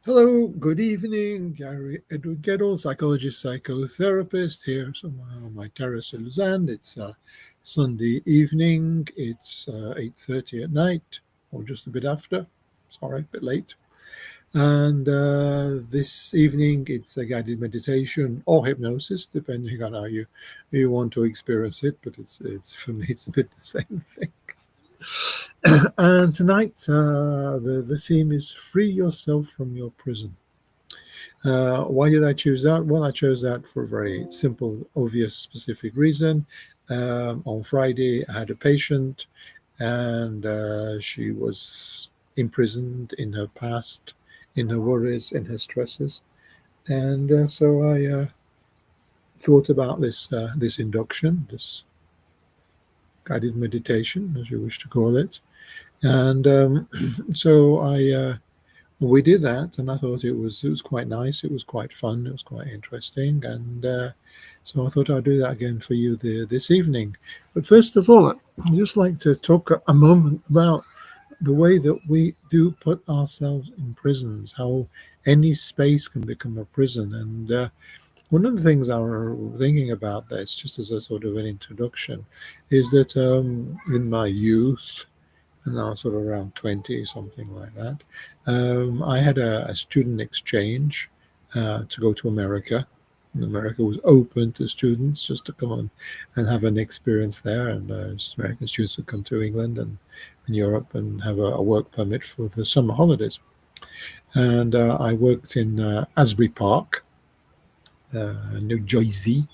Hello, good evening. Gary Edward Gettle, psychologist, psychotherapist, here somewhere on my terrace in Lausanne. It's Sunday evening. It's 8:30 at night, or just a bit after. Sorry, a bit late. And this evening, it's a guided meditation or hypnosis, depending on how you want to experience it. But it's for me, it's a bit the same thing. And tonight, the theme is free yourself from your prison. Why did I choose that? Well, I chose that for a very simple, obvious, specific reason. On Friday, I had a patient, and she was imprisoned in her past, in her worries, in her stresses. And so I thought about this induction, this guided meditation, as you wish to call it. And so we did that, and I thought it was quite nice. It was quite fun. It was quite interesting, and so I thought I'd do that again for you this evening. But first of all, I'd just like to talk a moment about the way that we do put ourselves in prisons. How any space can become a prison, and one of the things I was thinking about this, just as a sort of an introduction, is that in my youth, and I was sort of around 20, something like that. I had a student exchange to go to America. And America was open to students just to come on and have an experience there. And American students would come to England and Europe and have a work permit for the summer holidays. And I worked in Asbury Park, New Jersey,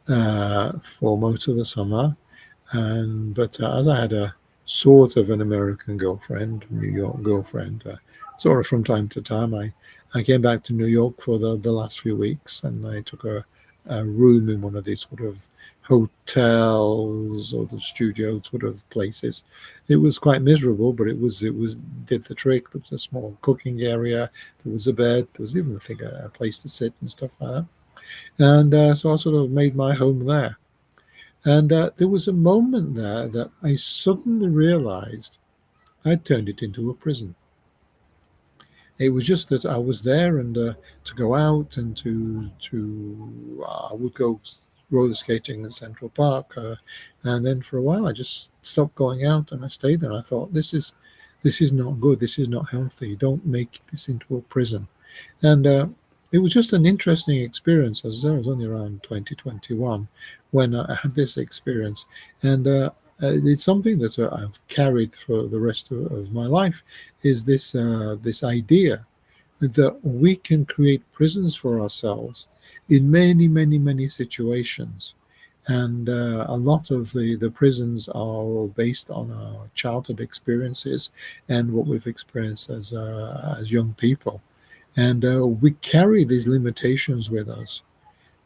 for most of the summer. But as I had a sort of an American girlfriend, New York girlfriend, sort of from time to time, I came back to New York for the last few weeks, and I took a room in one of these sort of hotels or the studio sort of places. It was quite miserable, but it was did the trick. There was a small cooking area, there was a bed, there was even I think a place to sit and stuff like that. And so I sort of made my home there. And there was a moment there that I suddenly realized I'd turned it into a prison. It was just that I was there, and to go out and to I would go roller skating in Central Park, and then for a while I just stopped going out and I stayed there. I thought this is not good. This is not healthy. Don't make this into a prison. And it was just an interesting experience. As I was only around 2021 when I had this experience. And it's something that I've carried for the rest of my life, is this idea that we can create prisons for ourselves in many, many, many situations. And a lot of the prisons are based on our childhood experiences and what we've experienced as young people. And we carry these limitations with us.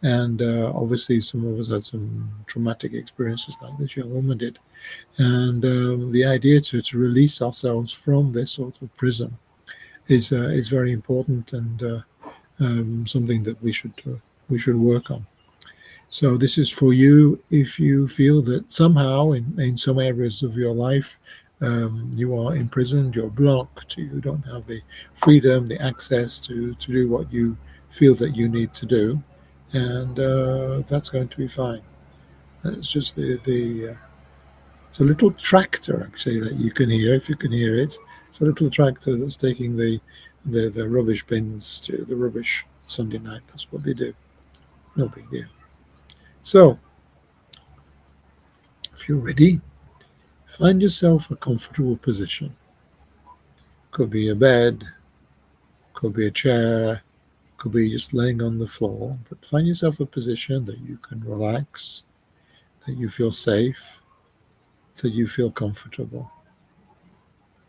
And obviously, some of us had some traumatic experiences like this young woman did. And the idea to release ourselves from this sort of prison is very important, and something that we should work on. So this is for you if you feel that somehow in some areas of your life you are imprisoned, you're blocked, you don't have the freedom, the access to do what you feel that you need to do, and that's going to be fine. It's just it's a little tractor actually that you can hear, if you can hear it. It's a little tractor that's taking the rubbish bins to the rubbish Sunday night. That's what they do. No big deal. So if you're ready, find yourself a comfortable position. Could be a bed, could be a chair, could be just laying on the floor, but find yourself a position that you can relax, that you feel safe, that you feel comfortable,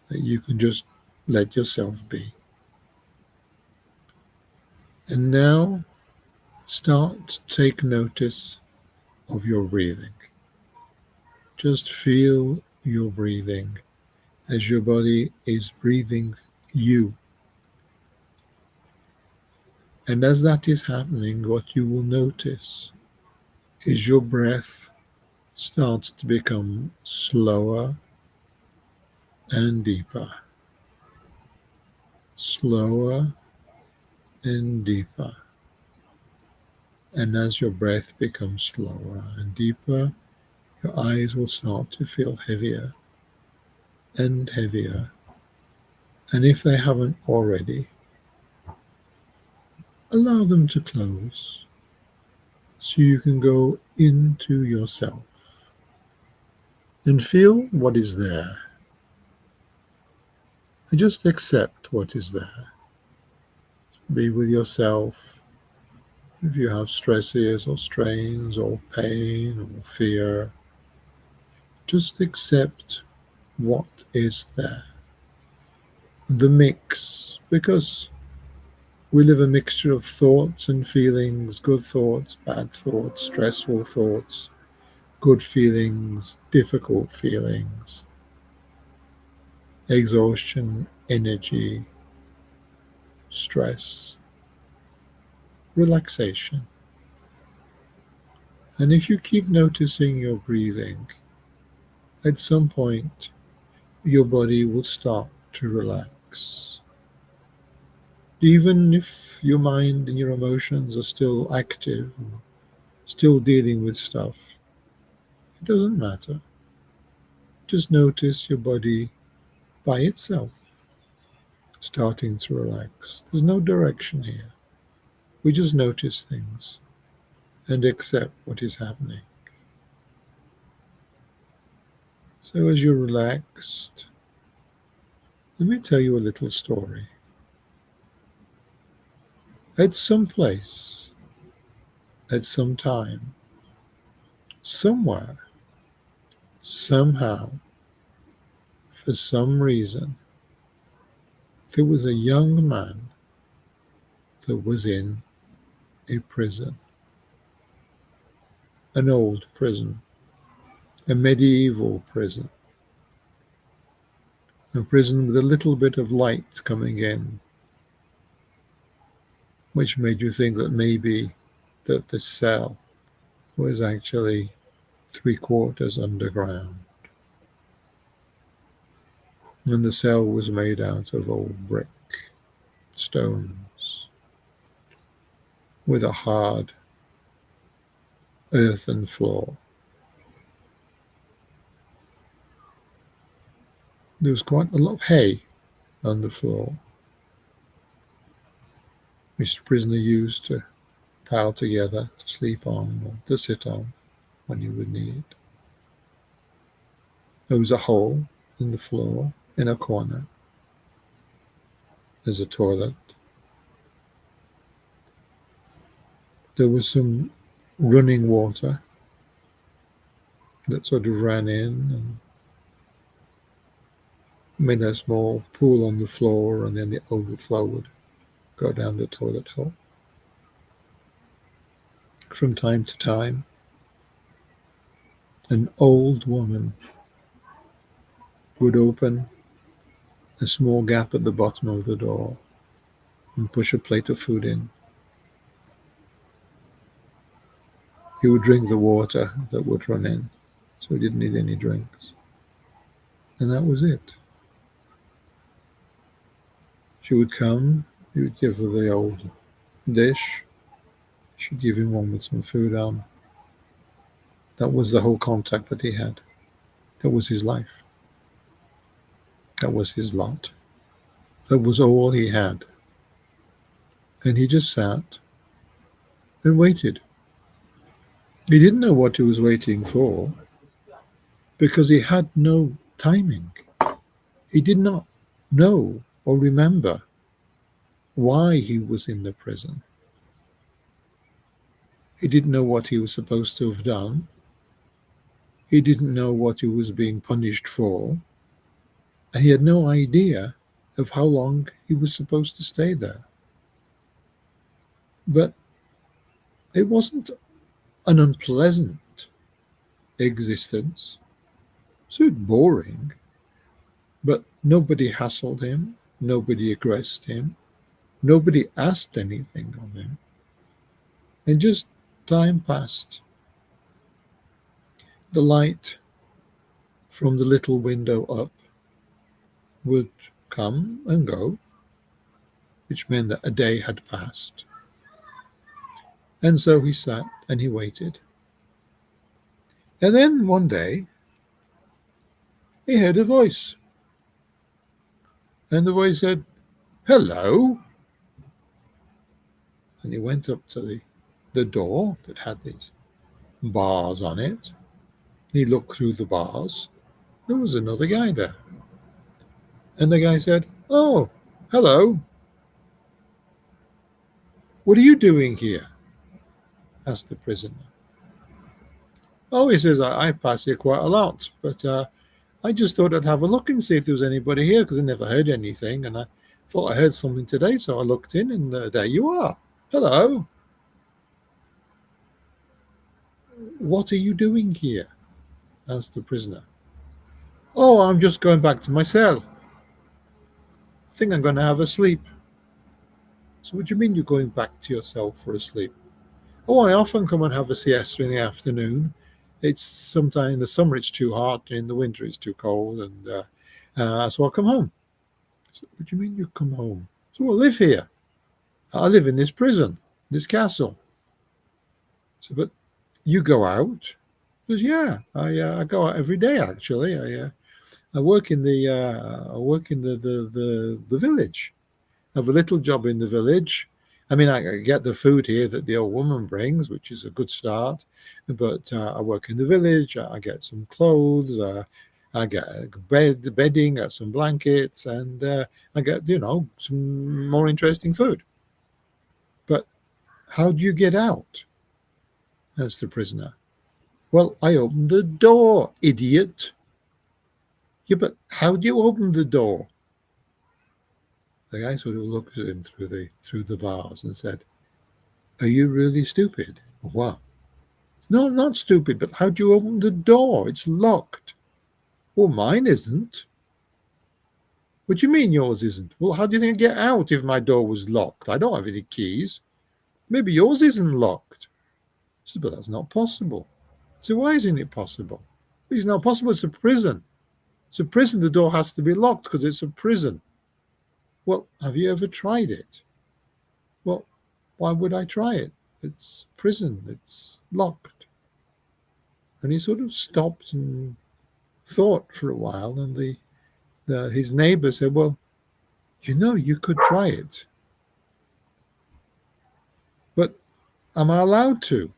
that you can just let yourself be. And now start to take notice of your breathing. Just feel your breathing as your body is breathing you. And as that is happening, what you will notice is your breath starts to become slower and deeper, slower and deeper. And as your breath becomes slower and deeper, your eyes will start to feel heavier and heavier. And if they haven't already, allow them to close so you can go into yourself and feel what is there. And just accept what is there. Be with yourself. If you have stresses or strains or pain or fear, just accept what is there. The mix, because we live a mixture of thoughts and feelings, good thoughts, bad thoughts, stressful thoughts, good feelings, difficult feelings, exhaustion, energy, stress, relaxation. And if you keep noticing your breathing, at some point your body will start to relax. Even if your mind and your emotions are still active, and still dealing with stuff, it doesn't matter. Just notice your body by itself starting to relax. There's no direction here. We just notice things and accept what is happening. So as you're relaxed, let me tell you a little story. At some place, at some time, somewhere, somehow, for some reason, there was a young man that was in a prison, an old prison, a medieval prison, a prison with a little bit of light coming in, which made you think that maybe that the cell was actually 3/4 underground. And the cell was made out of old brick, stones, with a hard earthen floor. There was quite a lot of hay on the floor, which the prisoner used to pile together to sleep on or to sit on when he would need. There was a hole in the floor in a corner. There's a toilet. There was some running water that sort of ran in and made a small pool on the floor, and then the overflow would go down the toilet hole. From time to time, an old woman would open a small gap at the bottom of the door and push a plate of food in. He would drink the water that would run in, so he didn't need any drinks. And that was it. She would come, he would give her the old dish, she'd give him one with some food on. That was the whole contact that he had. That was his life. That was his lot. That was all he had. And he just sat and waited. He didn't know what he was waiting for because he had no timing. He did not know or remember why he was in the prison. He didn't know what he was supposed to have done. He didn't know what he was being punished for. And he had no idea of how long he was supposed to stay there. But it wasn't an unpleasant existence. It's a bit boring, but nobody hassled him, nobody aggressed him, nobody asked anything of him. And just time passed. The light from the little window up would come and go. which meant that a day had passed. And so he sat and he waited. And then one day he heard a voice. And the voice said, "Hello." And he went up to the door that had these bars on it. He looked through the bars. There was another guy there. And the guy said, "Oh, hello. What are you doing here?" asked the prisoner. "Oh," he says, I pass here quite a lot, but I just thought I'd have a look and see if there was anybody here because I never heard anything. And I thought I heard something today, so I looked in and there you are. Hello. "What are you doing here?" asked the prisoner. "Oh, I'm just going back to my cell. I think I'm going to have a sleep." "So what do you mean you're going back to your cell for a sleep?" "Oh, I often come and have a siesta in the afternoon. It's sometime in the summer it's too hot, and in the winter it's too cold, and so I come home." "So what do you mean you come home?" "So I live here. I live in this prison, this castle." "So, but you go out?" He says, "Yeah, I go out every day. Actually, I work in the village. I have a little job in the village. I mean, I get the food here that the old woman brings, which is a good start. But I work in the village. I get some clothes. I get bedding, some blankets, and I get some more interesting food." "But how do you get out?" asked the prisoner. "Well, I open the door, idiot." "Yeah, but how do you open the door?" The guy sort of looked at him through the bars and said, "Are you really stupid or what?" "No, I'm not stupid, but how do you open the door? It's locked." "Well, mine isn't." "What do you mean yours isn't?" "Well, how do you think I'd get out if my door was locked? I don't have any keys." "Maybe yours isn't locked." I said, "But that's not possible." So why isn't it possible? It's not possible. It's a prison. It's a prison. The door has to be locked because it's a prison. "Well, have you ever tried it?" "Well, why would I try it? It's prison. It's locked." And he sort of stopped and thought for a while. And his neighbor said, "Well, you could try it. But am I allowed to?"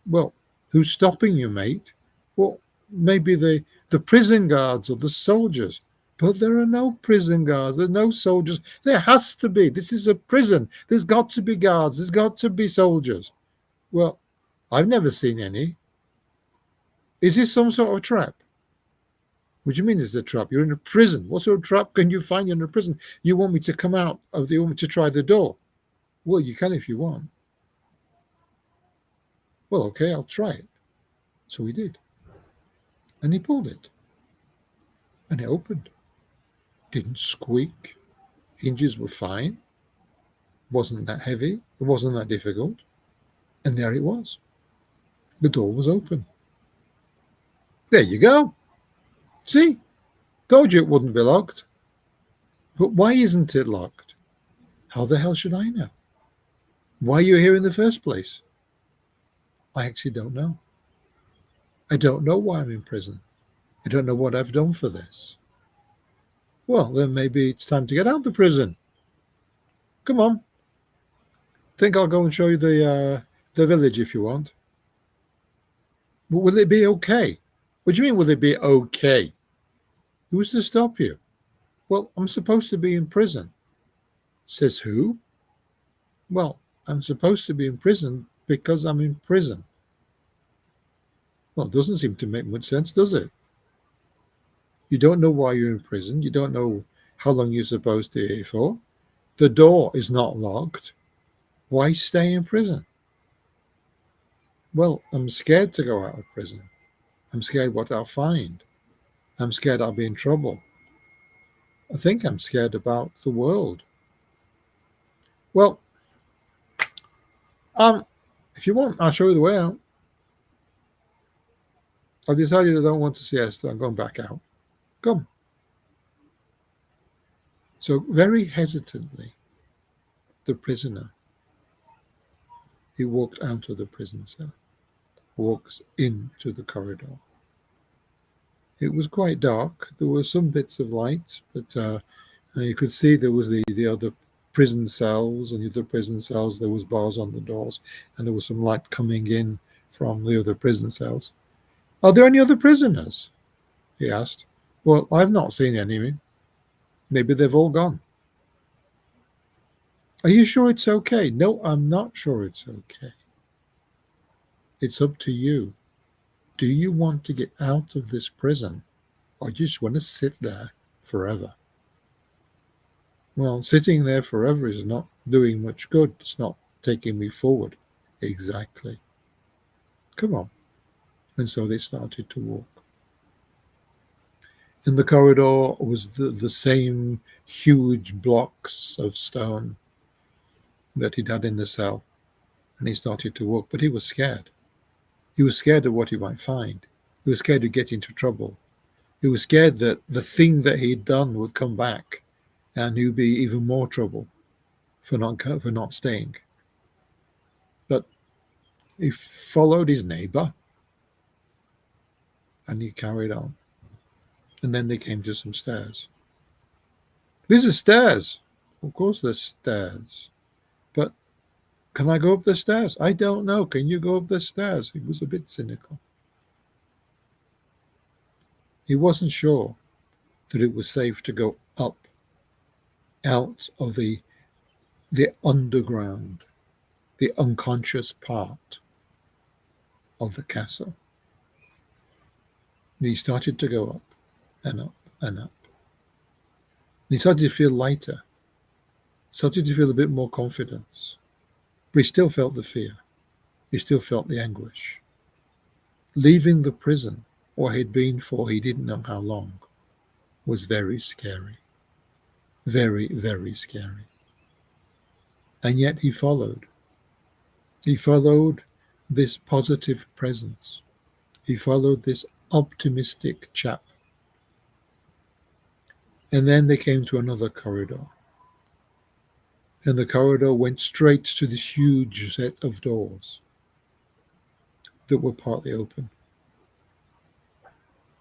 "Well, who's stopping you, mate?" "Well, maybe the prison guards or the soldiers." "But there are no prison guards. There's no soldiers. There has to be. This is a prison. There's got to be guards. There's got to be soldiers." "Well, I've never seen any." "Is this some sort of trap?" "What do you mean it's a trap? You're in a prison. What sort of trap can you find in a prison? You want me to come out of you want me to try the door?" "Well, you can if you want." "Well, okay, I'll try it." So he did. And he pulled it. And it opened. Didn't squeak. Hinges were fine. Wasn't that heavy. It wasn't that difficult. And there it was. The door was open. There you go. See? Told you it wouldn't be locked. But why isn't it locked? How the hell should I know? Why are you here in the first place? I actually don't know. I don't know why I'm in prison. I don't know what I've done for this. Well, then maybe it's time to get out of the prison. Come on. Think I'll go and show you the village if you want. But will it be okay? What do you mean, will it be okay? Who's to stop you? Well, I'm supposed to be in prison. Says who? Well, I'm supposed to be in prison because I'm in prison. Well, it doesn't seem to make much sense, does it? You don't know why you're in prison. You don't know how long you're supposed to be here for. The door is not locked. Why stay in prison? Well, I'm scared to go out of prison. I'm scared what I'll find. I'm scared I'll be in trouble. I think I'm scared about the world. Well, um, if you want, I'll show you the way out. I've decided I don't want to siesta. I'm going back out. Come. So very hesitantly, the prisoner. He walked out of the prison cell, walks into the corridor. It was quite dark. There were some bits of light, but you could see there was the other prison cells, and the other prison cells, there was bars on the doors, and there was some light coming in from the other prison cells. Are there any other prisoners? He asked. Well, I've not seen any. Maybe they've all gone. Are you sure it's okay? No, I'm not sure it's okay. It's up to you. Do you want to get out of this prison, or do you just want to sit there forever? Well, sitting there forever is not doing much good. It's not taking me forward. Exactly. Come on. And so they started to walk. In the corridor was the same huge blocks of stone that he'd had in the cell. And he started to walk, but he was scared. He was scared of what he might find. He was scared to get into trouble. He was scared that the thing that he'd done would come back and he'd be even more trouble for not staying. But he followed his neighbor and he carried on. And then they came to some stairs. These are stairs. Of course there's stairs. But can I go up the stairs? I don't know. Can you go up the stairs? He was a bit cynical. He wasn't sure that it was safe to go up out of the underground, the unconscious part of the castle. And he started to go up and up and up. And he started to feel lighter, started to feel a bit more confidence. But he still felt the fear. He still felt the anguish. Leaving the prison, where he'd been for he didn't know how long, was very scary. Very, very scary. And yet he followed. He followed this positive presence. He followed this optimistic chap. And then they came to another corridor. And the corridor went straight to this huge set of doors that were partly open.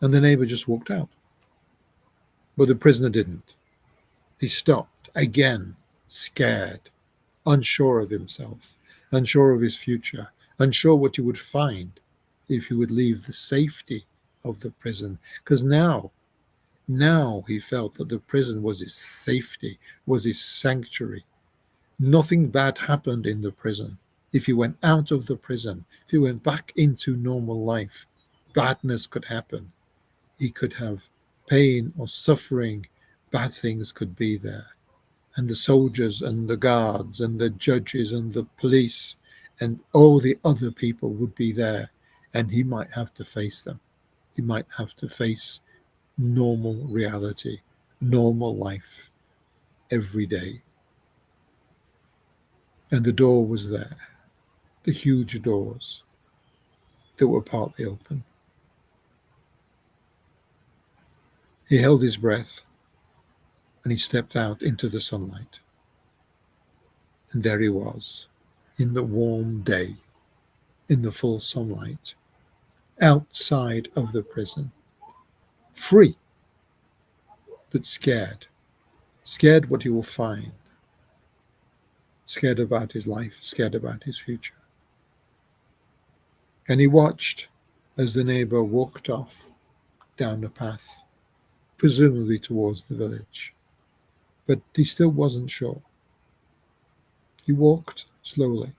And the neighbor just walked out. But the prisoner didn't. He stopped again, scared, unsure of himself, unsure of his future, unsure what he would find if he would leave the safety of the prison. Because now he felt that the prison was his safety, was his sanctuary. Nothing bad happened in the prison. If he went out of the prison, if he went back into normal life, badness could happen. He could have pain or suffering. Bad things could be there. And the soldiers and the guards and the judges and the police and all the other people would be there. And he might have to face them. He might have to face normal reality, normal life every day. And the door was there, the huge doors that were partly open. He held his breath and he stepped out into the sunlight. And there he was, in the warm day, in the full sunlight, outside of the prison, free, but scared. Scared what he will find. Scared about his life, scared about his future. And he watched as the neighbor walked off down the path, presumably towards the village. But he still wasn't sure. He walked slowly.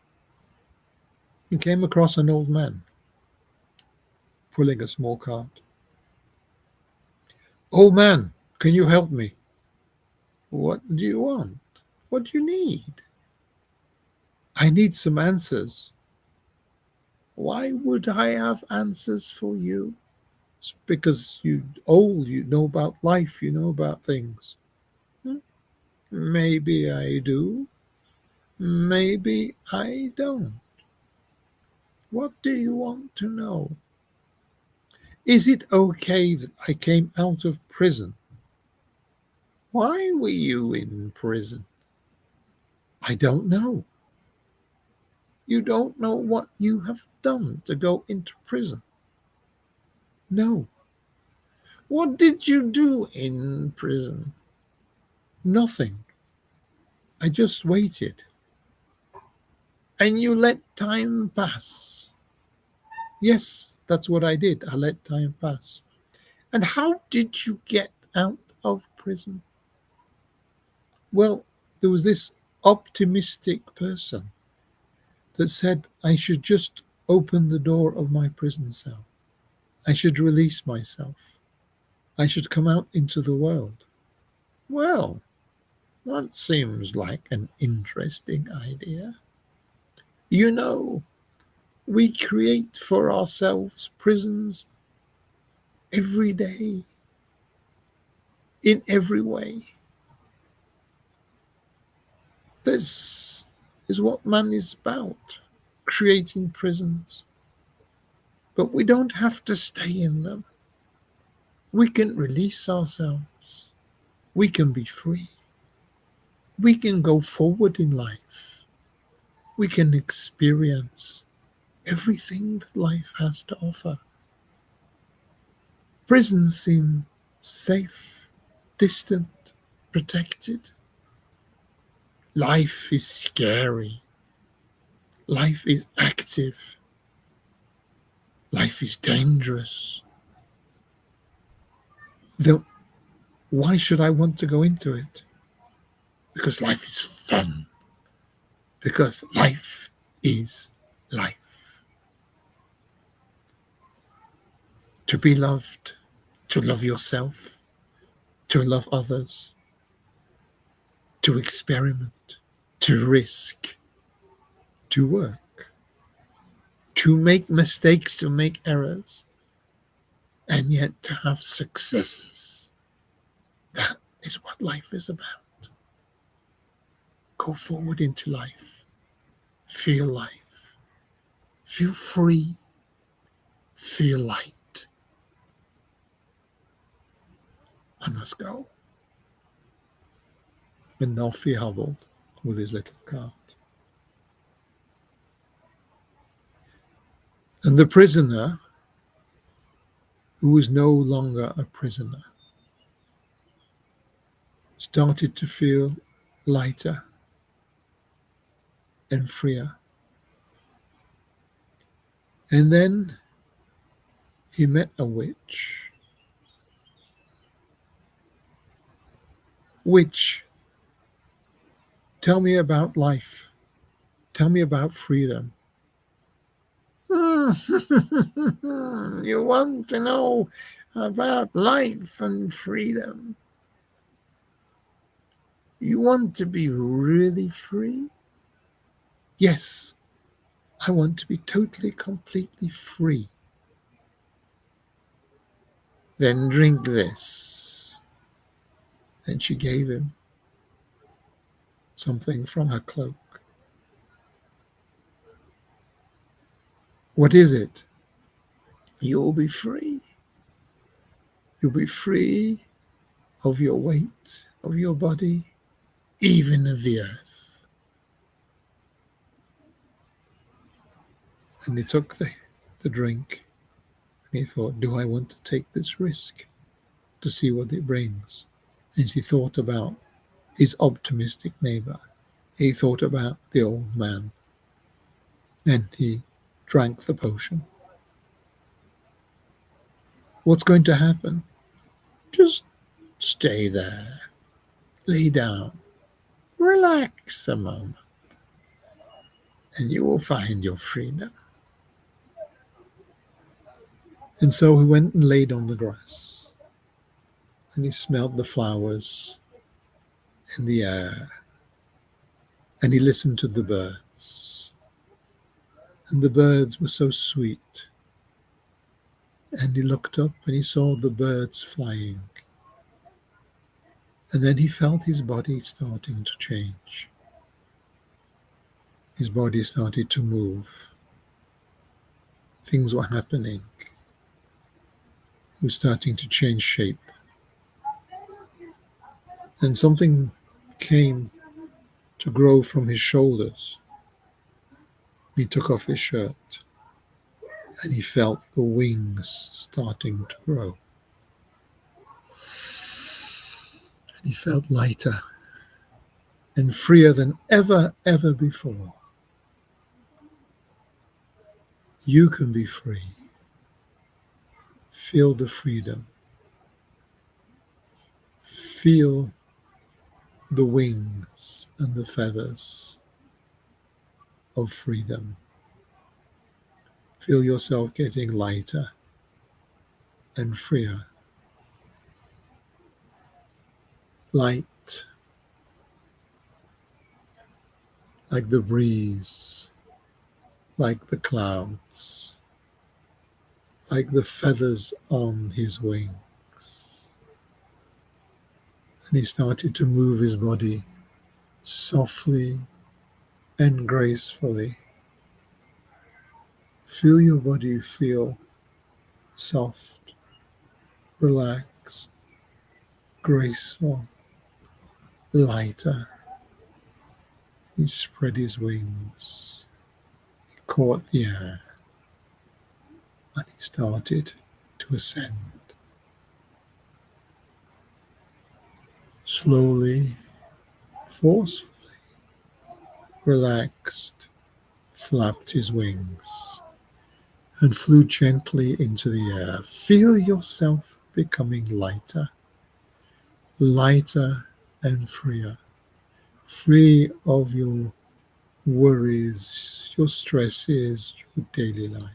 He came across an old man pulling a small cart. "Old man, can you help me?" "What do you want? What do you need?" "I need some answers." "Why would I have answers for you?" "It's because you're old, you know about life, you know about things." "Maybe I do. Maybe I don't. What do you want to know?" "Is it okay that I came out of prison?" "Why were you in prison?" I don't know. You don't know what you have done to go into prison. No. What did you do in prison? Nothing. I just waited. And you let time pass. Yes, that's what I did. I let time pass. And how did you get out of prison? Well, there was this optimistic person that said I should just open the door of my prison cell. I should release myself. I should come out into the world. Well, that seems like an interesting idea. You know, we create for ourselves prisons every day, in every way. This is what man is about, creating prisons. But we don't have to stay in them. We can release ourselves. We can be free. We can go forward in life. We can experience everything that life has to offer. Prisons seem safe, distant, protected. Life is scary. Life is active. Life is dangerous. Then why should I want to go into it? Because life is fun. Because life is life. To be loved, to love yourself, to love others, to experiment, to risk, to work, to make mistakes, to make errors, and yet to have successes. That is what life is about. Go forward into life. Feel life. Feel free. Feel light. I must go. And off he hobbled with his little cart. And the prisoner, who was no longer a prisoner, started to feel lighter and freer. And then he met a witch. Witch, tell me about life. Tell me about freedom. You want to know about life and freedom? You want to be really free? Yes, I want to be totally, completely free. Then drink this. Then she gave him something from her cloak. What is it? You'll be free. You'll be free of your weight, of your body, even of the earth. And he took the drink and he thought, do I want to take this risk to see what it brings? And he thought about his optimistic neighbor. He thought about the old man. And he drank the potion. What's going to happen? Just stay there. Lay down. Relax a moment. And you will find your freedom. And so he went and laid on the grass. And he smelled the flowers in the air. And he listened to the birds. And the birds were so sweet. And he looked up and he saw the birds flying. And then he felt his body starting to change. His body started to move. Things were happening. He was starting to change shape. And something came to grow from his shoulders. He took off his shirt and he felt the wings starting to grow. And he felt lighter and freer than ever before. You can be free. Feel the freedom. Feel the wings and the feathers of freedom. Feel yourself getting lighter and freer. Light, like the breeze, like the clouds, like the feathers on his wings. And he started to move his body softly and gracefully. Feel your body feel soft, relaxed, graceful, lighter. He spread his wings. He caught the air and he started to ascend. Slowly, forcefully, relaxed, flapped his wings and flew gently into the air. Feel yourself becoming lighter, lighter and freer, free of your worries, your stresses, your daily life.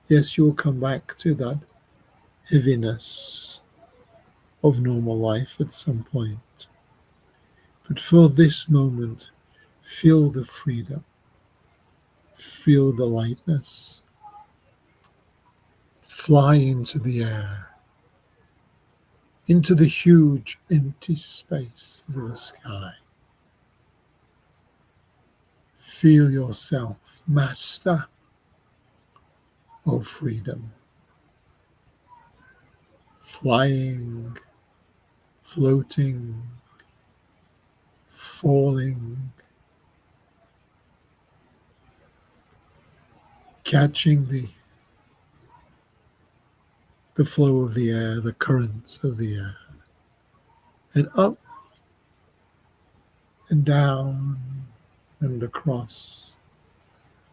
Yes, you will come back to that heaviness of normal life at some point. But for this moment, feel the freedom, feel the lightness. Fly into the air, into the huge empty space of the sky. Feel yourself master of freedom, flying, floating, falling, catching the flow of the air, the currents of the air, and up and down and across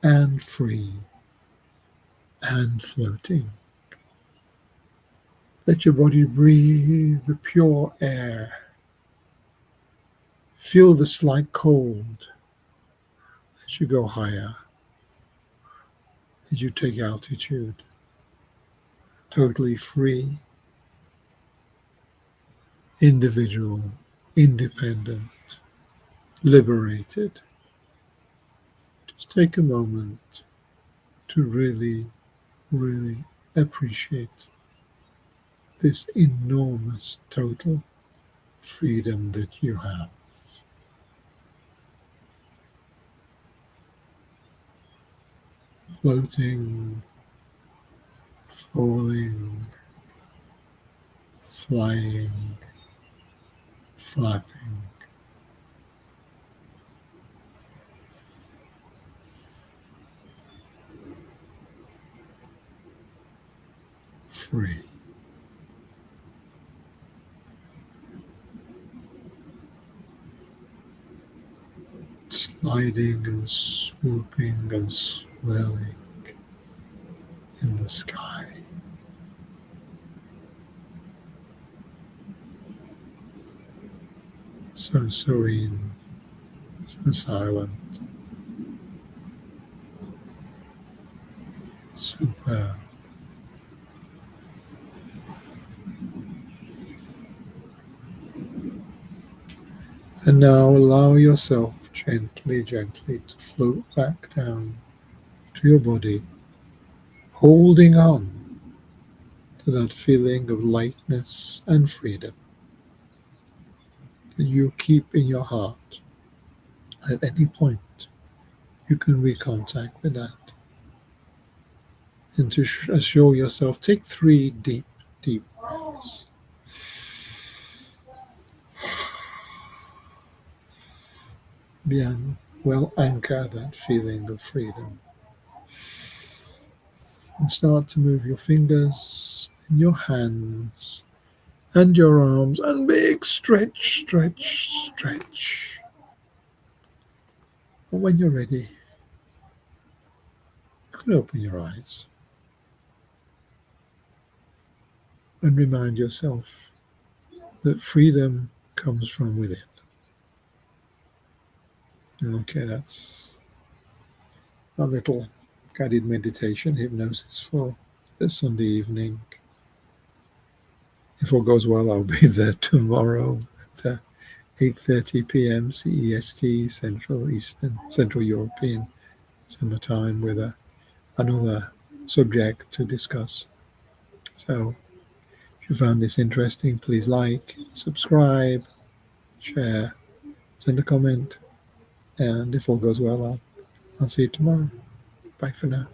and free and floating. Let your body breathe the pure air. Feel the slight cold as you go higher, as you take altitude. Totally free, individual, independent, liberated. Just take a moment to really appreciate this enormous total freedom that you have. Floating, falling, flying, flapping, free. Sliding and swooping and swirling in the sky. So serene, so silent, superb. And now allow yourself gently to float back down to your body, holding on to that feeling of lightness and freedom that you keep in your heart. At any point, you can recontact with that. And to assure yourself, take 3 deep breaths. Bien, well, anchor that feeling of freedom. And start to move your fingers and your hands and your arms, and big stretch, stretch, stretch. And when you're ready, you can open your eyes and remind yourself that freedom comes from within. Okay, that's a little guided meditation, hypnosis for this Sunday evening. If all goes well, I'll be there tomorrow at 8:30 p.m. CEST, Central European Summertime, with another subject to discuss. So if you found this interesting, please like, subscribe, share, send a comment, and if all goes well, I'll see you tomorrow. Bye for now.